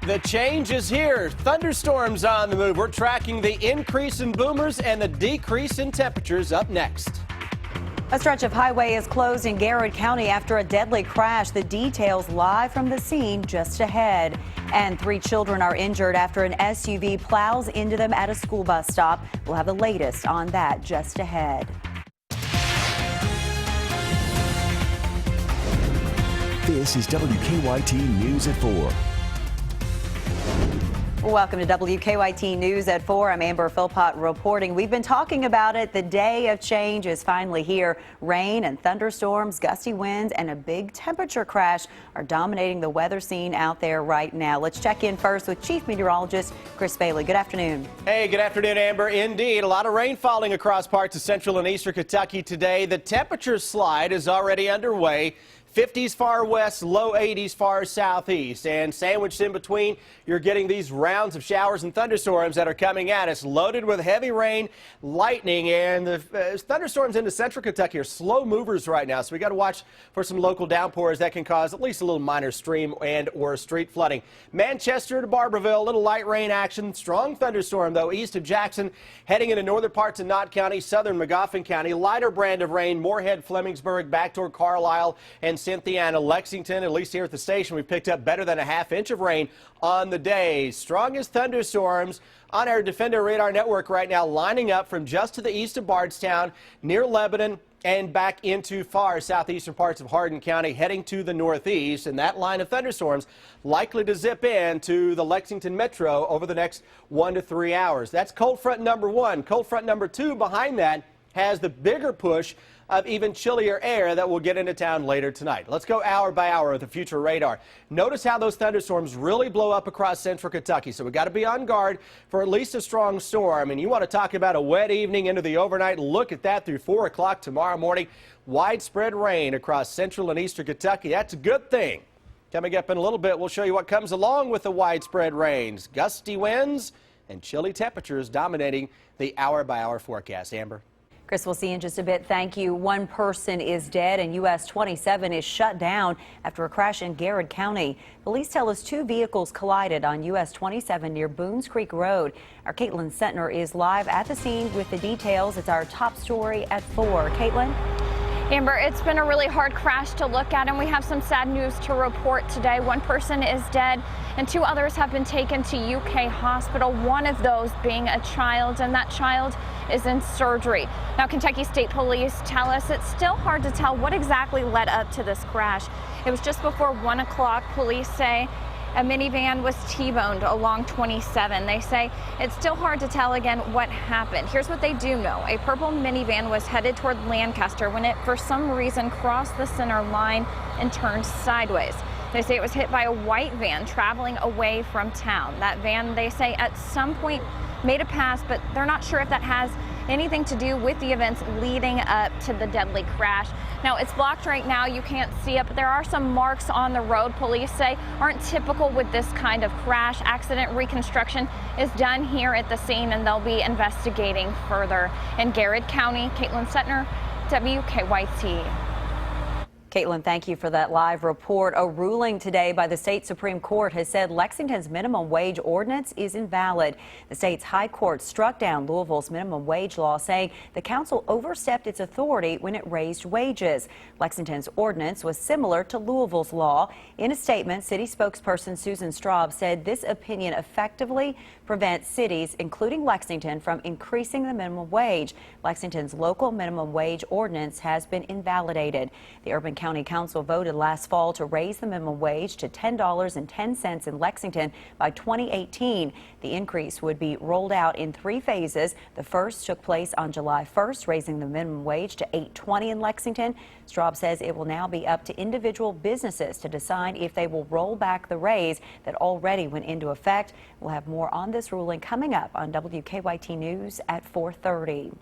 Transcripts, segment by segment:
The change is here. Thunderstorms on the move. We're tracking the increase in boomers and the decrease in temperatures up next. A stretch of highway is closed in Garrett County after a deadly crash. The details live from the scene just ahead. And 3 children are injured after an SUV plows into them at a school bus stop. We'll have the latest on that just ahead. This is WKYT News at 4. Welcome to WKYT News at 4. I'm Amber Philpott reporting. We've been talking about it. The day of change is finally here. Rain and thunderstorms, gusty winds, and a big temperature crash are dominating the weather scene out there right now. Let's check in first with Chief Meteorologist Chris Bailey. Good afternoon. Hey, good afternoon, Amber. Indeed, a lot of rain falling across parts of central and eastern Kentucky today. The temperature slide is already underway. 50s far west, low 80s far southeast, and sandwiched in between, you're getting these rounds of showers and thunderstorms that are coming at us, loaded with heavy rain, lightning, and the thunderstorms into central Kentucky are slow movers right now, so we got to watch for some local downpours that can cause at least a little minor stream and or street flooding. Manchester to Barberville, a little light rain action, strong thunderstorm though east of Jackson, heading into northern parts of Knott County, southern Magoffin County, lighter brand of rain, Moorhead, Flemingsburg, back toward Carlisle and Cynthiana, Lexington. At least here at the station, we picked up better than a half inch of rain on the day. Strongest thunderstorms on our Defender radar network right now, lining up from just to the east of Bardstown, near Lebanon, and back into far southeastern parts of Hardin County, heading to the northeast. And that line of thunderstorms likely to zip in to the Lexington metro over the next 1 to 3 hours. That's cold front number 1. Cold front number 2 behind that has the bigger push of even chillier air that will get into town later tonight. Let's go hour by hour with the future radar. Notice how those thunderstorms really blow up across central Kentucky, so we got to be on guard for at least a strong storm. And you want to talk about a wet evening into the overnight, look at that through 4 o'clock tomorrow morning. Widespread rain across central and eastern Kentucky. That's a good thing. Coming up in a little bit, we'll show you what comes along with the widespread rains, gusty winds, and chilly temperatures dominating the hour by hour forecast. Amber. Chris, we'll see you in just a bit. Thank you. 1 person is dead and US 27 is shut down after a crash in Garrett County. Police tell us 2 vehicles collided on US 27 near Boones Creek Road. Our Caitlin Sentner is live at the scene with the details. It's our top story at 4. Caitlin? Amber, it's been a really hard crash to look at, and we have some sad news to report today. 1 person is dead and 2 others have been taken to UK hospital, one of those being a child, and that child is in surgery. Now, Kentucky State Police tell us it's still hard to tell what exactly led up to this crash. It was just before 1 o'clock. Police say a minivan was T-boned along 27. They say it's still hard to tell again what happened. Here's what they do know. A purple minivan was headed toward Lancaster when it for some reason crossed the center line and turned sideways. They say it was hit by a white van traveling away from town. That van, they say, at some point made a pass, but they're not sure if that has anything to do with the events leading up to the deadly crash. Now, it's blocked right now. You can't see it, but there are some marks on the road police say aren't typical with this kind of crash. Accident reconstruction is done here at the scene, and they'll be investigating further. In Garrett County, Caitlin Sentner, WKYT. Caitlin, thank you for that live report. A ruling today by the state Supreme Court has said Lexington's minimum wage ordinance is invalid. The state's high court struck down Louisville's minimum wage law, saying the council overstepped its authority when it raised wages. Lexington's ordinance was similar to Louisville's law. In a statement, city spokesperson Susan Straub said this opinion effectively prevents cities, including Lexington, from increasing the minimum wage. Lexington's local minimum wage ordinance has been invalidated. The Urban County Council voted last fall to raise the minimum wage to $10.10 in Lexington by 2018. The increase would be rolled out in 3 phases. The first took place on July 1st, raising the minimum wage to $8.20 in Lexington. Straub says it will now be up to individual businesses to decide if they will roll back the raise that already went into effect. We'll have more on this ruling coming up on WKYT News at 4:30.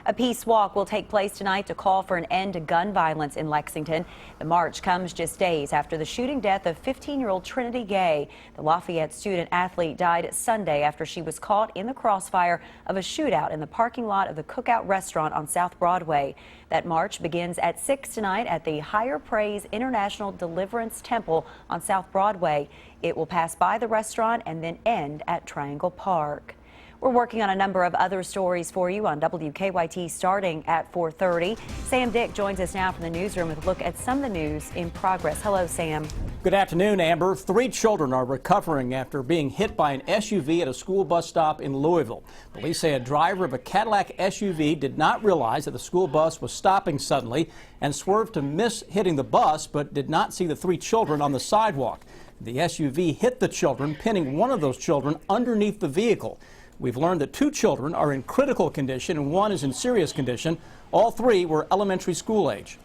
A peace walk will take place tonight to call for an end to gun violence in Lexington. The march comes just days after the shooting death of 15-year-old Trinity Gay. The Lafayette student athlete died Sunday after she was caught in the crossfire of a shootout in the parking lot of the Cookout restaurant on South Broadway. That march begins at 6 6 tonight at the Higher Praise International Deliverance Temple on South Broadway. It will pass by the restaurant and then end at Triangle Park. We're working on a number of other stories for you on WKYT starting at 4:30. Sam Dick joins us now from the newsroom with a look at some of the news in progress. Hello, Sam. Good afternoon, Amber. 3 children are recovering after being hit by an SUV at a school bus stop in Louisville. Police say a driver of a Cadillac SUV did not realize that the school bus was stopping suddenly and swerved to miss hitting the bus, but did not see the 3 children on the sidewalk. The SUV hit the children, pinning one of those children underneath the vehicle. We've learned that 2 children are in critical condition and 1 is in serious condition. All 3 were elementary school age.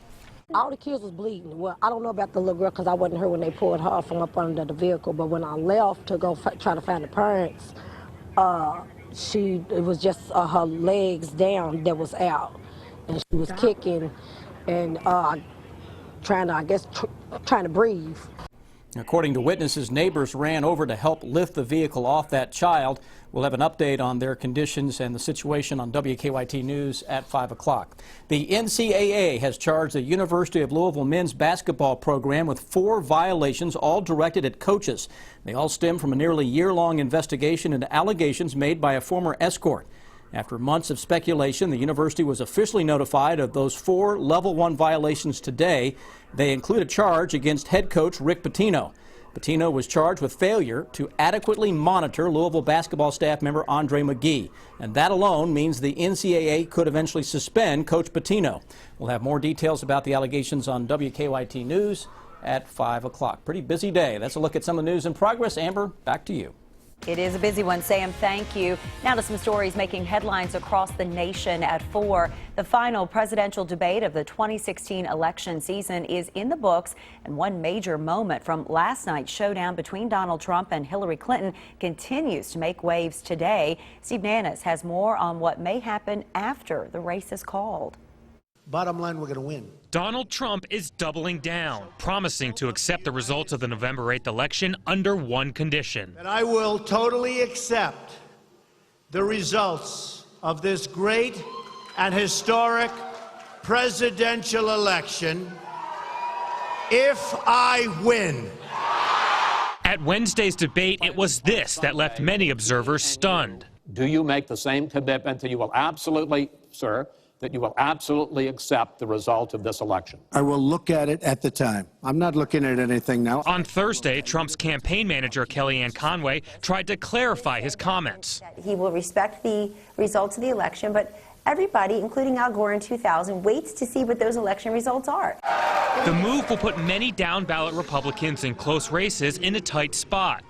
All the kids was bleeding. Well, I don't know about the little girl because I wasn't here when they pulled her from up under the vehicle. But when I left to go try to find the parents, it was just her legs down that was out. And she was kicking and trying to breathe. According to witnesses, neighbors ran over to help lift the vehicle off that child. We'll have an update on their conditions and the situation on WKYT News at 5 o'clock. The NCAA has charged the University of Louisville men's basketball program with 4 violations, all directed at coaches. They all stem from a nearly year-long investigation into allegations made by a former escort. After months of speculation, the university was officially notified of those 4 Level 1 violations today. They include a charge against head coach Rick Pitino. Pitino was charged with failure to adequately monitor Louisville basketball staff member Andre McGee. And that alone means the NCAA could eventually suspend Coach Pitino. We'll have more details about the allegations on WKYT News at 5 o'clock. Pretty busy day. That's a look at some of the news in progress. Amber, back to you. It is a busy one, Sam. Thank you. Now to some stories making headlines across the nation at 4. The final presidential debate of the 2016 election season is in the books, and one major moment from last night's showdown between Donald Trump and Hillary Clinton continues to make waves today. Steve Nannis has more on what may happen after the race is called. Bottom line, we're going to win. Donald Trump is doubling down, promising to accept the results of the November 8th election under one condition. That I will totally accept the results of this great and historic presidential election if I win. At Wednesday's debate, it was this that left many observers stunned. Do you make the same commitment that you will absolutely, sir, that you will absolutely accept the result of this election? I will look at it at the time. I'm not looking at anything now. On Thursday, Trump's campaign manager, Kellyanne Conway, tried to clarify his comments. He will respect the results of the election, but everybody, including Al Gore in 2000, waits to see what those election results are. The move will put many down-ballot Republicans in close races in a tight spot.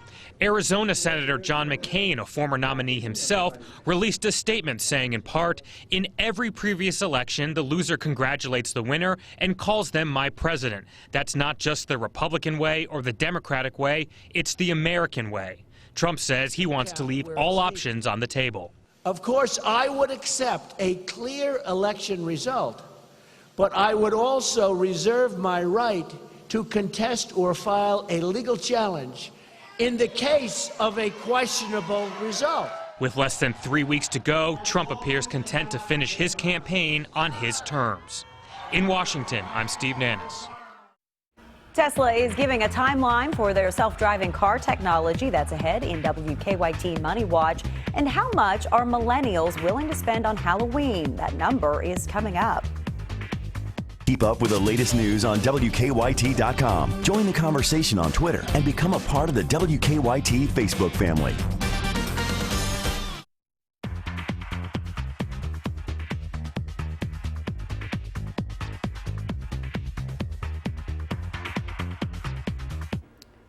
Arizona Senator John McCain, a former nominee himself, released a statement saying, in part, in every previous election, the loser congratulates the winner and calls them my president. That's not just the Republican way or the Democratic way, it's the American way. Trump says he wants to leave all options on the table. Of course, I would accept a clear election result, but I would also reserve my right to contest or file a legal challenge in the case of a questionable result. With less than 3 weeks to go, Trump appears content to finish his campaign on his terms. In Washington, I'm Steve Nannis. Tesla is giving a timeline for their self-driving car technology that's ahead in WKYT Money Watch. And how much are millennials willing to spend on Halloween? That number is coming up. Keep up with the latest news on WKYT.com. Join the conversation on Twitter and become a part of the WKYT Facebook family.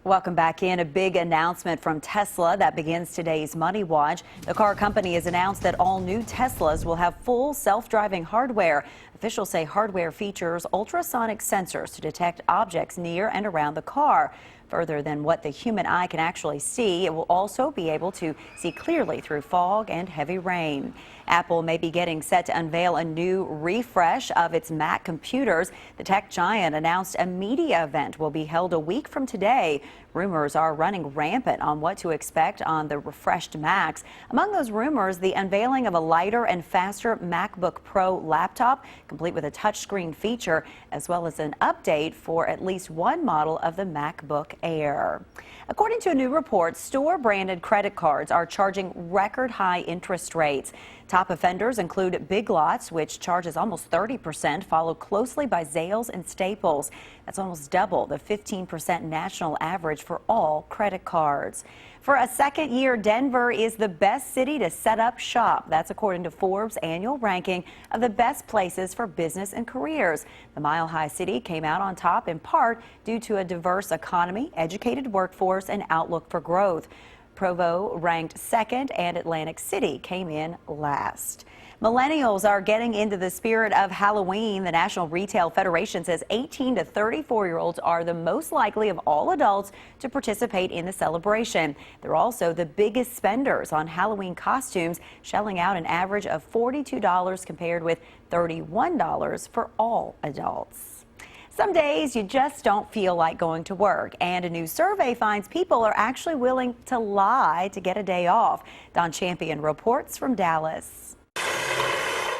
Welcome back in. A big announcement from Tesla that begins today's Money Watch. The car company has announced that all new Teslas will have full self-driving hardware. Officials say hardware features ultrasonic sensors to detect objects near and around the car. Further than what the human eye can actually see, it will also be able to see clearly through fog and heavy rain. Apple may be getting set to unveil a new refresh of its Mac computers. The tech giant announced a media event will be held a week from today. Rumors are running rampant on what to expect on the refreshed Macs. Among those rumors, the unveiling of a lighter and faster MacBook Pro laptop, complete with a touchscreen feature, as well as an update for at least one model of the MacBook Air. According to a new report, store-branded credit cards are charging record-high interest rates. Top offenders include Big Lots, which charges almost 30%, followed closely by Zales and Staples. That's almost double the 15% national average for all credit cards. For a second year, Denver is the best city to set up shop. That's according to Forbes' annual ranking of the best places for business and careers. The Mile High City came out on top in part due to a diverse economy, educated workforce, and outlook for growth. Provo ranked second, and Atlantic City came in last. Millennials are getting into the spirit of Halloween. The National Retail Federation says 18 to 34-year-olds are the most likely of all adults to participate in the celebration. They're also the biggest spenders on Halloween costumes, shelling out an average of $42 compared with $31 for all adults. Some days you just don't feel like going to work, and a new survey finds people are actually willing to lie to get a day off. Don Champion reports from Dallas.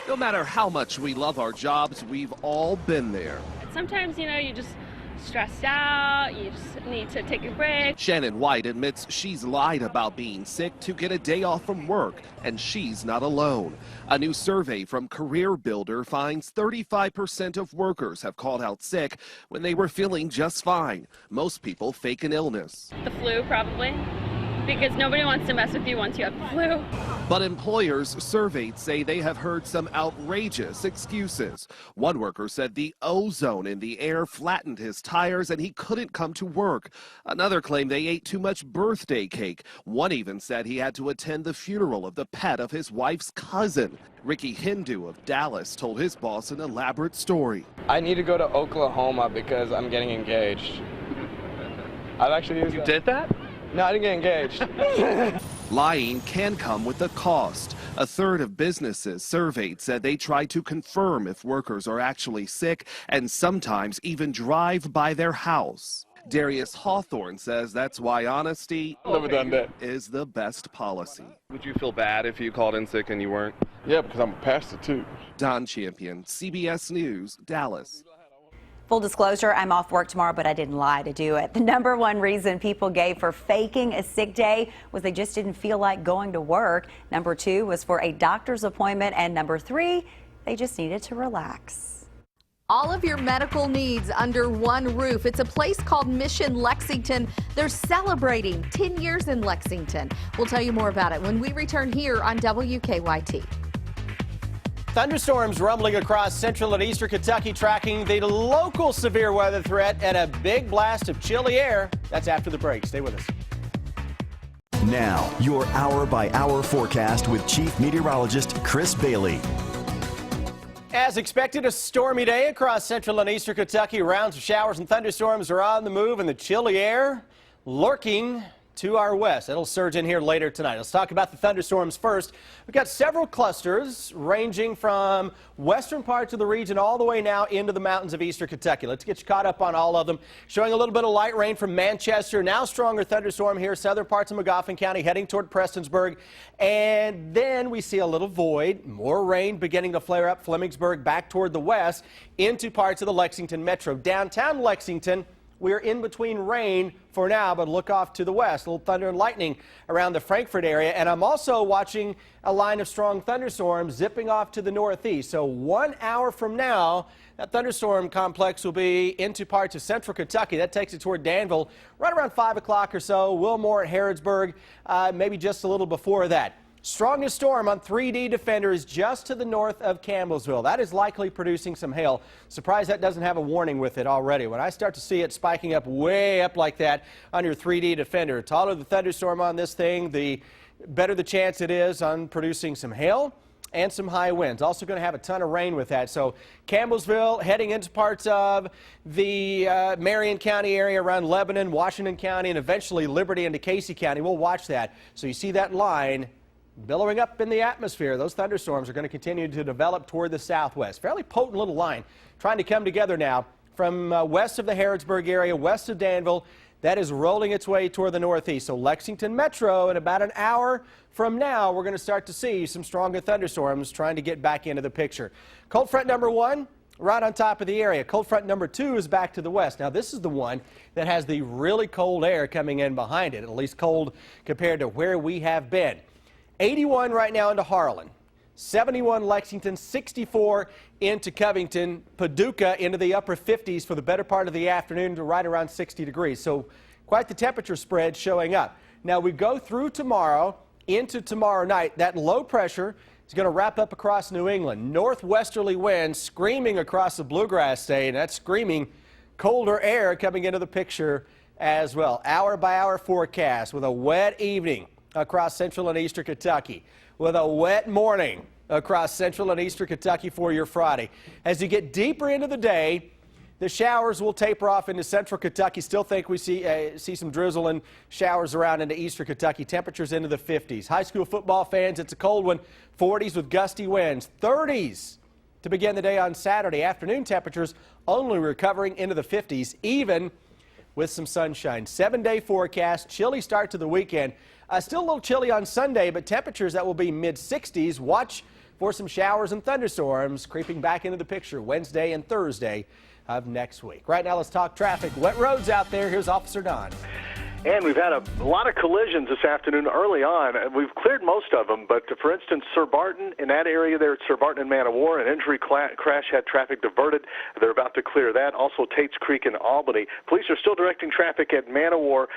No matter how much we love our jobs, we've all been there. Sometimes, you just stressed out, you just need to take a break. Shannon White admits she's lied about being sick to get a day off from work, and she's not alone. A new survey from Career Builder finds 35% of workers have called out sick when they were feeling just fine. Most people fake an illness. The flu, probably, because nobody wants to mess with you once you have the flu. But employers surveyed say they have heard some outrageous excuses. One worker said the ozone in the air flattened his tires and he couldn't come to work. Another claimed they ate too much birthday cake. One even said he had to attend the funeral of the pet of his wife's cousin. Ricky Hindu of Dallas told his boss an elaborate story. I need to go to Oklahoma because I'm getting engaged. I've actually used did that? No, I didn't get engaged. Lying can come with a cost. A third of businesses surveyed said they try to confirm if workers are actually sick and sometimes even drive by their house. Darius Hawthorne says that's why honesty is the best policy. Would you feel bad if you called in sick and you weren't? Yeah, because I'm a pastor too. Don Champion, CBS News, Dallas. Full disclosure, I'm off work tomorrow, but I didn't lie to do it. The number one reason people gave for faking a sick day was they just didn't feel like going to work. Number two was for a doctor's appointment. And number three, they just needed to relax. All of your medical needs under one roof. It's a place called Mission Lexington. They're celebrating 10 years in Lexington. We'll tell you more about it when we return here on WKYT. Thunderstorms rumbling across central and eastern Kentucky, tracking the local severe weather threat and a big blast of chilly air. That's after the break. Stay with us. Now, your hour-by-hour forecast with Chief Meteorologist Chris Bailey. As expected, a stormy day across central and eastern Kentucky. Rounds of showers and thunderstorms are on the move, and the chilly air lurking to our west. It'll surge in here later tonight. Let's talk about the thunderstorms first. We've got several clusters ranging from western parts of the region all the way now into the mountains of eastern Kentucky. Let's get you caught up on all of them. Showing a little bit of light rain from Manchester. Now stronger thunderstorm here, southern parts of Magoffin County heading toward Prestonsburg. And then we see a little void, more rain beginning to flare up Flemingsburg back toward the west into parts of the Lexington metro. Downtown Lexington, we're in between rain for now, but look off to the west. A little thunder and lightning around the Frankfort area. And I'm also watching a line of strong thunderstorms zipping off to the northeast. So 1 hour from now, that thunderstorm complex will be into parts of central Kentucky. That takes it toward Danville right around 5 o'clock or so. Wilmore at Harrodsburg, maybe just a little before that. Strongest storm on 3D Defender is just to the north of Campbellsville. That is likely producing some hail. Surprised that doesn't have a warning with it already. When I start to see it spiking up way up like that on your 3D Defender, taller the thunderstorm on this thing, the better the chance it is on producing some hail and some high winds. Also going to have a ton of rain with that. So Campbellsville heading into parts of the Marion County area around Lebanon, Washington County, and eventually Liberty into Casey County. We'll watch that. So you see that line billowing up in the atmosphere. Those thunderstorms are going to continue to develop toward the southwest. Fairly potent little line trying to come together now from west of the Harrodsburg area, west of Danville, that is rolling its way toward the northeast. So Lexington Metro, in about an hour from now, we're going to start to see some stronger thunderstorms trying to get back into the picture. Cold front number 1, right on top of the area. Cold front number 2 is back to the west. Now, this is the one that has the really cold air coming in behind it, at least cold compared to where we have been. 81 right now into Harlan. 71 Lexington, 64 into Covington, Paducah into the upper 50s for the better part of the afternoon to right around 60 degrees. So quite the temperature spread showing up. Now we go through tomorrow into tomorrow night. That low pressure is going to wrap up across New England. Northwesterly winds screaming across the Bluegrass State, and that's screaming colder air coming into the picture as well. Hour by hour forecast with a wet evening across central and eastern Kentucky, with a wet morning across central and eastern Kentucky for your Friday. As you get deeper into the day, the showers will taper off into central Kentucky. Still think we see some drizzle and showers around into eastern Kentucky. Temperatures into the 50s. High school football fans, it's a cold one. 40s with gusty winds. 30s to begin the day on Saturday. Afternoon temperatures only recovering into the 50s, even with some sunshine. 7-day forecast. Chilly start to the weekend. Still a little chilly on Sunday, but temperatures that will be mid-60s. Watch for some showers and thunderstorms creeping back into the picture Wednesday and Thursday of next week. Right now, let's talk traffic. Wet roads out there. Here's Officer Don. And we've had a lot of collisions this afternoon early on. We've cleared most of them, but for instance, Sir Barton, in that area there at Sir Barton and Man of War, an injury crash had traffic diverted. They're about to clear that. Also, Tate's Creek in Albany. Police are still directing traffic at Man of War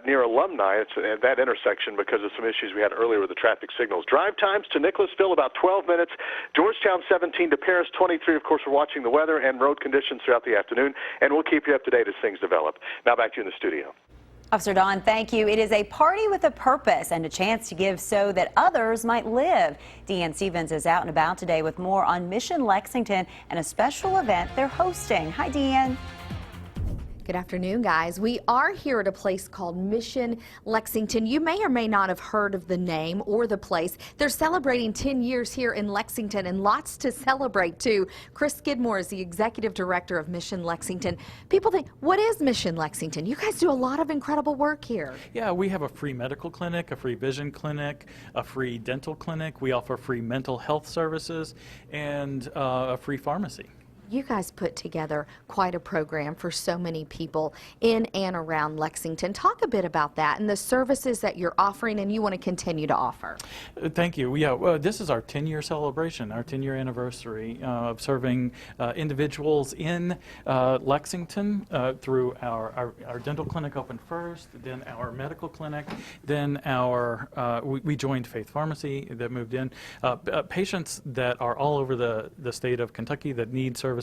near Alumni. It's at that intersection because of some issues we had earlier with the traffic signals. Drive times to Nicholasville, about 12 minutes. Georgetown, 17 to Paris, 23. Of course, we're watching the weather and road conditions throughout the afternoon, and we'll keep you up to date as things develop. Now back to you in the studio. Officer Don, thank you. It is a party with a purpose and a chance to give so that others might live. Deanne Stevens is out and about today with more on Mission Lexington and a special event they're hosting. Hi, Deanne. Good afternoon, guys. We are here at a place called Mission Lexington. You may or may not have heard of the name or the place. They're celebrating 10 years here in Lexington and lots to celebrate, too. Chris Skidmore is the executive director of Mission Lexington. People think, what is Mission Lexington? You guys do a lot of incredible work here. Yeah, we have a free medical clinic, a free vision clinic, a free dental clinic. We offer free mental health services and a free pharmacy. You guys put together quite a program for so many people in and around Lexington. Talk a bit about that and the services that you're offering and you want to continue to offer. Thank you. Yeah, this is our 10-year celebration, our 10-year anniversary of serving individuals in Lexington through our dental clinic opened first, then our medical clinic, then we joined Faith Pharmacy that moved in. Patients that are all over the state of Kentucky that need services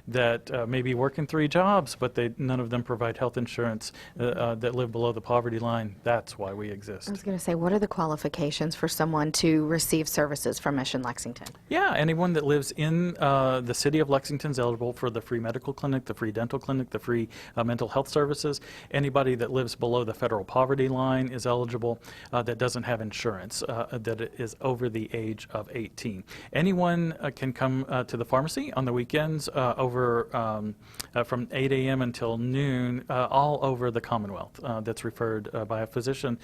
that may be working 3 jobs, but none of them provide health insurance, that live below the poverty line. That's why we exist. I was going to say, what are the qualifications for someone to receive services from Mission Lexington? Yeah, anyone that lives in the city of Lexington is eligible for the free medical clinic, the free dental clinic, the free mental health services. Anybody that lives below the federal poverty line is eligible that doesn't have insurance, that is over the age of 18. Anyone can come to the pharmacy on the weekends from 8 a.m. until noon, all over the Commonwealth, that's referred by a physician.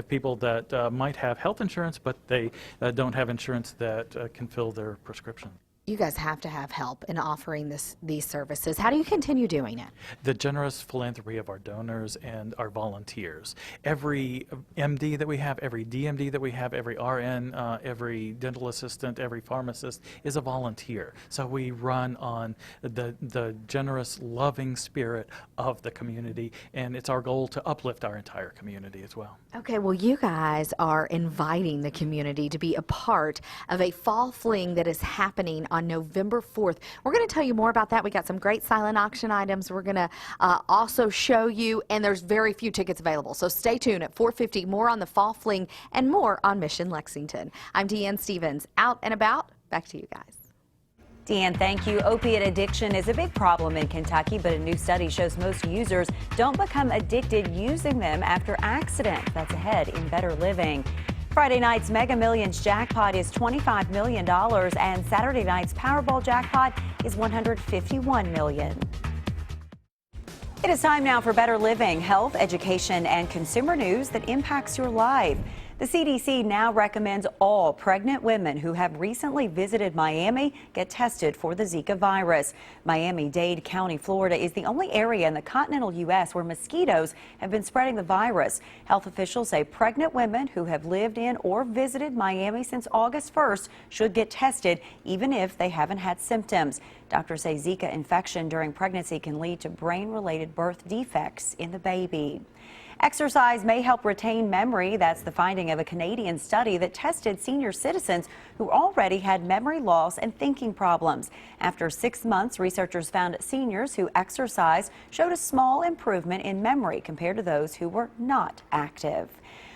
People that might have health insurance, but they don't have insurance that can fill their prescription. You guys have to have help in offering these services. How do you continue doing it? The generous philanthropy of our donors and our volunteers. Every MD that we have, every DMD that we have, every RN, every dental assistant, every pharmacist is a volunteer. So we run on the generous, loving spirit of the community, and it's our goal to uplift our entire community as well. Okay, well, you guys are inviting the community to be a part of a fall fling that is happening on November 4th. We're going to tell you more about that. We got some great silent auction items we're going to also show you, and there's very few tickets available. So stay tuned at 4:50. More on the fall fling and more on Mission Lexington. I'm Deanne Stevens, out and about. Back to you guys. Deanne, thank you. Opiate addiction is a big problem in Kentucky, but a new study shows most users don't become addicted using them after accidents. That's ahead in Better Living. Friday night's Mega Millions jackpot is $25 million, and Saturday night's Powerball jackpot is $151 million. It is time now for Better Living, health, education, and consumer news that impacts your life. The CDC now recommends all pregnant women who have recently visited Miami get tested for the Zika virus. Miami-Dade County, Florida is the only area in the continental U.S. where mosquitoes have been spreading the virus. Health officials say pregnant women who have lived in or visited Miami since August 1st should get tested even if they haven't had symptoms. Doctors say Zika infection during pregnancy can lead to brain-related birth defects in the baby. Exercise may help retain memory. That's the finding of a Canadian study that tested senior citizens who already had memory loss and thinking problems. After 6 months, researchers found seniors who exercised showed a small improvement in memory compared to those who were not active.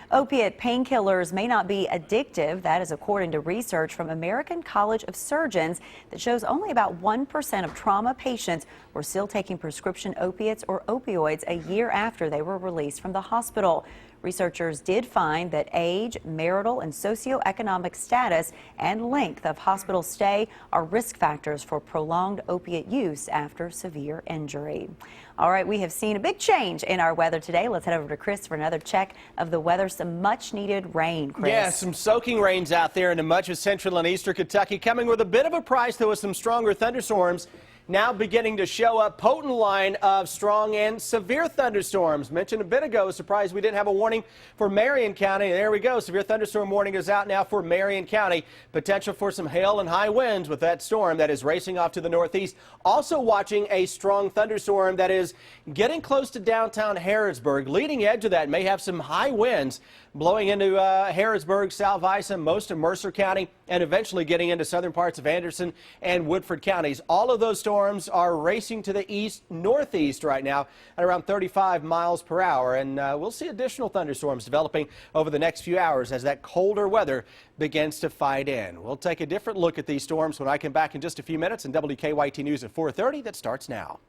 Opiate painkillers may not be addictive. That is according to research from American College of Surgeons that shows only about 1% of trauma patients were still taking prescription opiates or opioids a year after they were released from the hospital. Researchers did find that age, marital and socioeconomic status, and length of hospital stay are risk factors for prolonged opiate use after severe injury. All right, we have seen a big change in our weather today. Let's head over to Chris for another check of the weather. Some much needed rain, Chris. Yeah, some soaking rains out there into much of central and eastern Kentucky, coming with a bit of a price, though, with some stronger thunderstorms now beginning to show up. Potent line of strong and severe thunderstorms. Mentioned a bit ago, surprised we didn't have a warning for Marion County. There we go. Severe thunderstorm warning is out now for Marion County. Potential for some hail and high winds with that storm that is racing off to the northeast. Also watching a strong thunderstorm that is getting close to downtown Harrodsburg. Leading edge of that may have some high winds blowing into Harrodsburg, South Isa, most of Mercer County, and eventually getting into southern parts of Anderson and Woodford counties. All of those storms are racing to the east-northeast right now at around 35 miles per hour. And we'll see additional thunderstorms developing over the next few hours as that colder weather begins to fight in. We'll take a different look at these storms when I come back in just a few minutes in WKYT News at 4:30. That starts now.